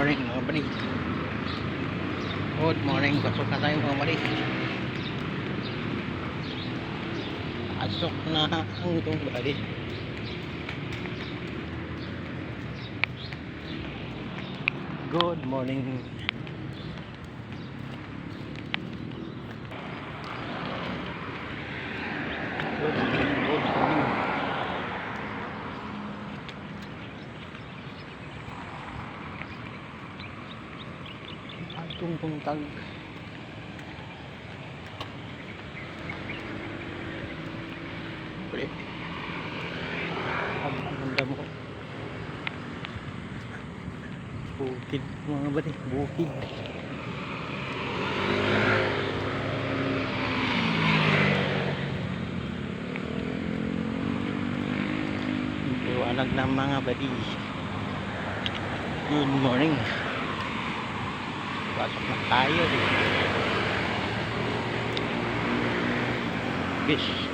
morning mga buddy. Good morning. Pasok na tayo mga buddy. Pasok na ang itong buddy. Good morning. Good morning. Good morning. Atong puntag. Pre. Ang damo. Bukid mga buddy, bukid. Liwanag ng mga buddy. Good morning. Pasok na tayo. Fish.